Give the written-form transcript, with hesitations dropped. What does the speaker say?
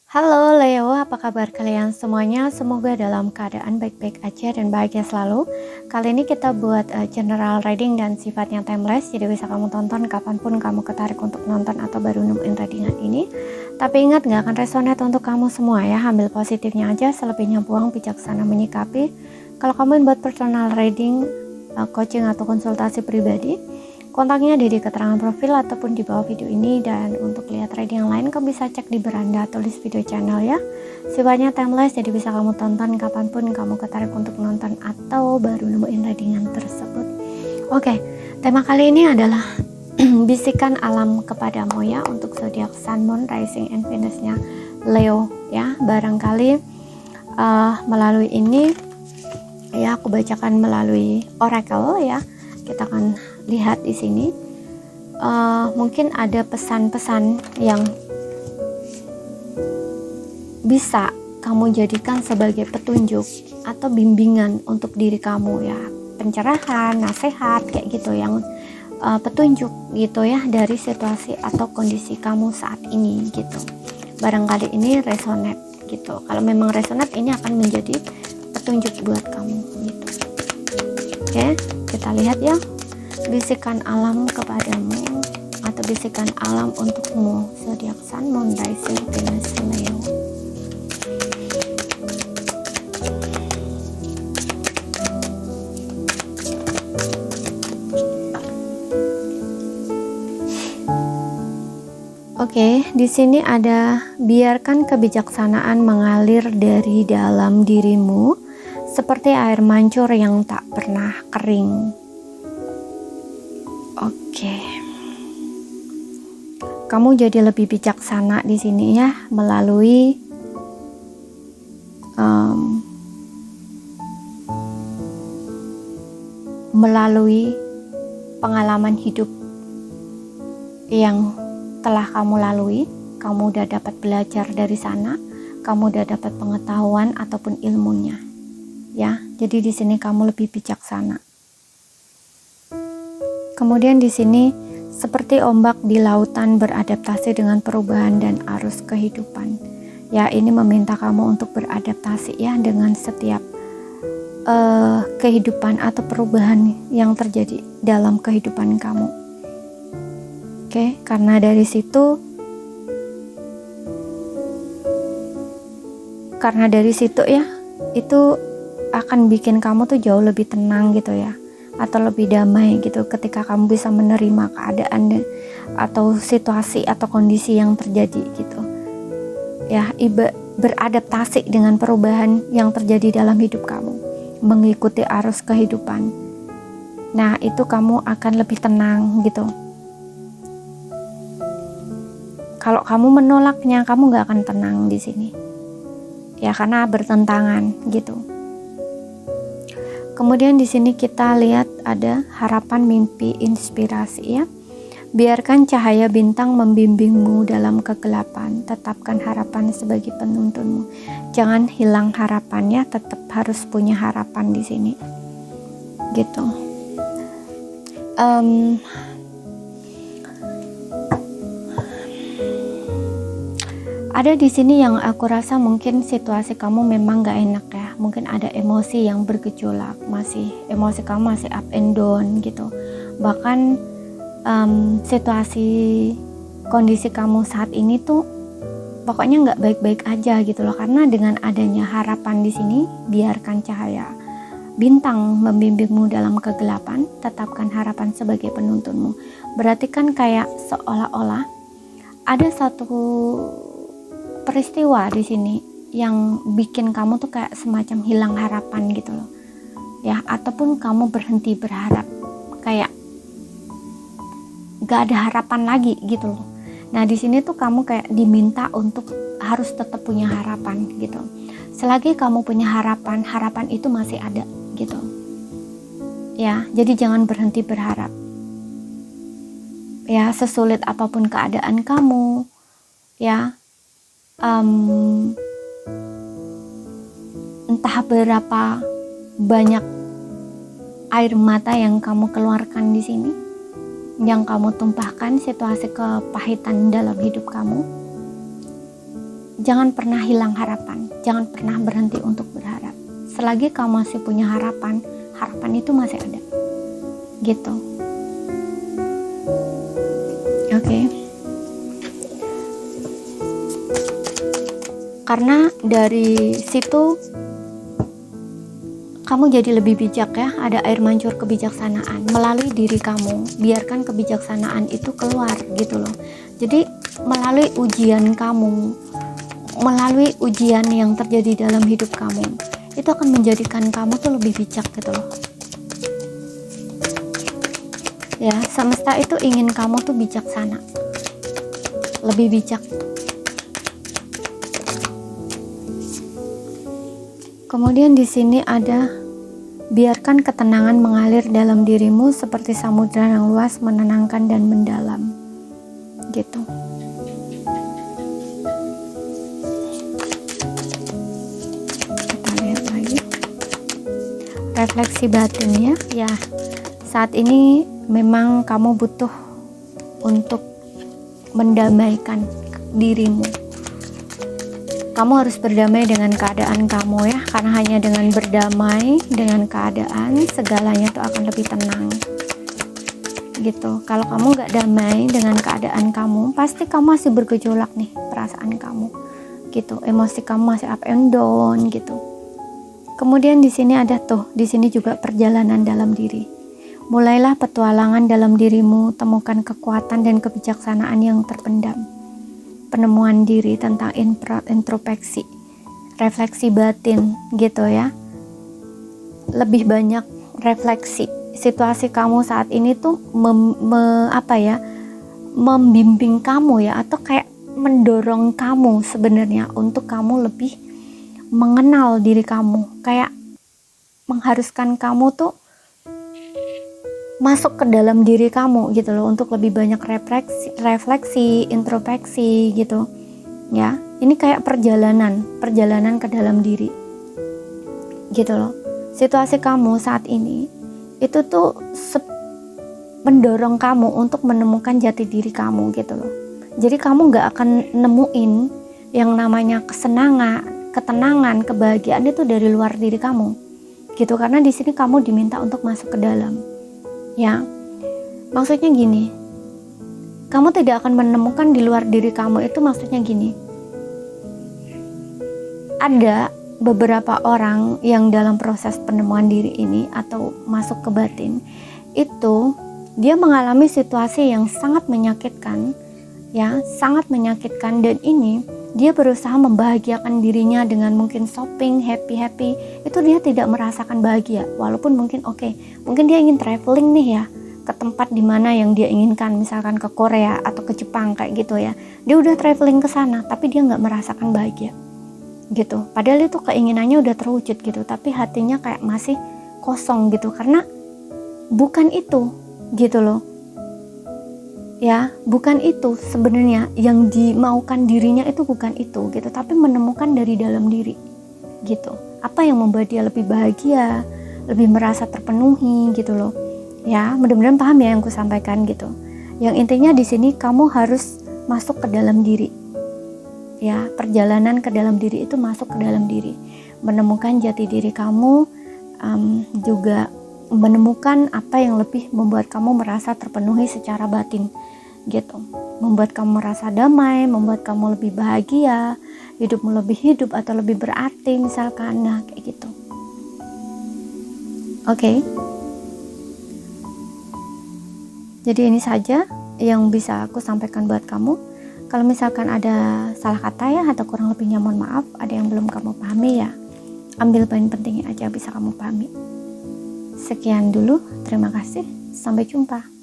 Halo Leo, apa kabar kalian semuanya? Semoga dalam keadaan baik-baik aja dan bahagia selalu. Kali ini kita buat general reading dan sifatnya timeless, jadi bisa kamu tonton kapanpun kamu ketarik untuk nonton atau baru nemuin readingan ini. Tapi ingat, gak akan resonate untuk kamu semua ya, ambil positifnya aja, selebihnya buang, bijaksana menyikapi. Kalau kamu buat personal reading, coaching atau konsultasi pribadi, kontaknya ada di keterangan profil ataupun di bawah video ini. Dan untuk lihat reading yang lain kamu bisa cek di beranda tulis video channel ya. Sifatnya timeless, jadi bisa kamu tonton kapanpun kamu ketarik untuk nonton atau baru nemuin readingan tersebut. Oke, tema kali ini adalah bisikan alam kepadamu ya, untuk zodiak Sun, Moon, Rising, and Venus-nya Leo ya. Barangkali melalui ini ya, aku bacakan melalui oracle ya. Kita akan lihat di sini mungkin ada pesan-pesan yang bisa kamu jadikan sebagai petunjuk atau bimbingan untuk diri kamu ya, pencerahan, nasihat kayak gitu, yang petunjuk gitu ya dari situasi atau kondisi kamu saat ini gitu. Barangkali ini resonate gitu. Kalau memang resonate, ini akan menjadi petunjuk buat kamu gitu. Oke, kita lihat ya. Bisikan alam kepadamu atau bisikan alam untukmu, zodiak Sun, Moon, Rising, Venus, Leo. Oke, di sini ada biarkan kebijaksanaan mengalir dari dalam dirimu seperti air mancur yang tak pernah kering. Oke, kamu jadi lebih bijaksana di sini ya, melalui pengalaman hidup yang telah kamu lalui. Kamu udah dapat belajar dari sana, kamu udah dapat pengetahuan ataupun ilmunya ya. Jadi di sini kamu lebih bijaksana. Kemudian di sini seperti ombak di lautan beradaptasi dengan perubahan dan arus kehidupan. Ya, ini meminta kamu untuk beradaptasi ya dengan setiap kehidupan atau perubahan yang terjadi dalam kehidupan kamu. Oke, karena dari situ ya, itu akan bikin kamu tuh jauh lebih tenang gitu ya, atau lebih damai gitu ketika kamu bisa menerima keadaan atau situasi atau kondisi yang terjadi gitu ya, beradaptasi dengan perubahan yang terjadi dalam hidup kamu, mengikuti arus kehidupan. Nah, itu kamu akan lebih tenang gitu. Kalau kamu menolaknya, kamu gak akan tenang di sini ya, karena bertentangan gitu. Kemudian di sini kita lihat ada harapan, mimpi, inspirasi ya. Biarkan cahaya bintang membimbingmu dalam kegelapan. Tetapkan harapan sebagai penuntunmu. Jangan hilang harapannya, tetap harus punya harapan di sini. Gitu. Ada di sini yang aku rasa mungkin situasi kamu memang gak enak ya. Mungkin ada emosi yang bergejolak, emosi kamu masih up and down gitu. Bahkan situasi kondisi kamu saat ini tuh pokoknya gak baik-baik aja gitu loh. Karena dengan adanya harapan di sini, biarkan cahaya bintang membimbingmu dalam kegelapan, tetapkan harapan sebagai penuntunmu. Berarti kan kayak seolah-olah ada satu peristiwa di sini yang bikin kamu tuh kayak semacam hilang harapan gitu loh ya, ataupun kamu berhenti berharap, kayak gak ada harapan lagi gitu loh. Nah, di sini tuh kamu kayak diminta untuk harus tetap punya harapan gitu. Selagi kamu punya harapan, harapan itu masih ada gitu ya. Jadi jangan berhenti berharap ya, sesulit apapun keadaan kamu ya. Entah berapa banyak air mata yang kamu keluarkan di sini, yang kamu tumpahkan, situasi kepahitan dalam hidup kamu, jangan pernah hilang harapan, jangan pernah berhenti untuk berharap. Selagi kamu masih punya harapan, harapan itu masih ada, gitu. Oke. Karena dari situ kamu jadi lebih bijak ya, ada air mancur kebijaksanaan melalui diri kamu. Biarkan kebijaksanaan itu keluar gitu loh. Jadi melalui ujian kamu, melalui ujian yang terjadi dalam hidup kamu, itu akan menjadikan kamu tuh lebih bijak gitu loh. Ya, semesta itu ingin kamu tuh bijaksana, lebih bijak. Kemudian di sini ada, biarkan ketenangan mengalir dalam dirimu seperti samudra yang luas, menenangkan dan mendalam. Gitu. Kita lihat lagi. Refleksi batin ya. Saat ini memang kamu butuh untuk mendamaikan dirimu. Kamu harus berdamai dengan keadaan kamu ya, karena hanya dengan berdamai dengan keadaan, segalanya tuh akan lebih tenang gitu. Kalau kamu gak damai dengan keadaan kamu, pasti kamu masih bergejolak nih perasaan kamu gitu, emosi kamu masih up and down gitu. Kemudian di sini ada di sini juga perjalanan dalam diri. Mulailah petualangan dalam dirimu, temukan kekuatan dan kebijaksanaan yang terpendam. Penemuan diri tentang introspeksi, refleksi batin gitu ya. Lebih banyak refleksi. Situasi kamu saat ini tuh membimbing kamu ya, atau kayak mendorong kamu sebenarnya untuk kamu lebih mengenal diri kamu, kayak mengharuskan kamu tuh masuk ke dalam diri kamu gitu loh, untuk lebih banyak refleksi, introspeksi gitu ya. Ini kayak perjalanan ke dalam diri gitu loh. Situasi kamu saat ini itu tuh mendorong kamu untuk menemukan jati diri kamu gitu loh. Jadi kamu gak akan nemuin yang namanya ketenangan, kebahagiaan itu dari luar diri kamu gitu, karena di sini kamu diminta untuk masuk ke dalam. Ya, maksudnya gini, kamu tidak akan menemukan di luar diri kamu, itu maksudnya gini. Ada beberapa orang yang dalam proses penemuan diri ini atau masuk ke batin, itu dia mengalami situasi yang sangat menyakitkan, ya, sangat menyakitkan, dan ini dia berusaha membahagiakan dirinya dengan mungkin shopping, happy, itu dia tidak merasakan bahagia. Walaupun mungkin mungkin dia ingin traveling nih ya, ke tempat dimana yang dia inginkan, misalkan ke Korea atau ke Jepang kayak gitu ya. Dia udah traveling ke sana, tapi dia nggak merasakan bahagia gitu. Padahal itu keinginannya udah terwujud gitu, tapi hatinya kayak masih kosong gitu, karena bukan itu gitu loh. Ya, bukan itu sebenarnya yang dimaukan dirinya, itu bukan itu gitu, tapi menemukan dari dalam diri gitu. Apa yang membuat dia lebih bahagia, lebih merasa terpenuhi gitu loh. Ya, mudah-mudahan paham ya yang aku sampaikan gitu. Yang intinya di sini kamu harus masuk ke dalam diri. Ya, perjalanan ke dalam diri itu masuk ke dalam diri, menemukan jati diri kamu, juga menemukan apa yang lebih membuat kamu merasa terpenuhi secara batin gitu, membuat kamu merasa damai, membuat kamu lebih bahagia, hidupmu lebih hidup atau lebih berarti misalkan, nah kayak gitu. Oke. Jadi ini saja yang bisa aku sampaikan buat kamu. Kalau misalkan ada salah kata ya atau kurang lebihnya mohon maaf, ada yang belum kamu pahami ya, ambil poin pentingnya aja bisa kamu pahami. Sekian dulu, terima kasih, sampai jumpa.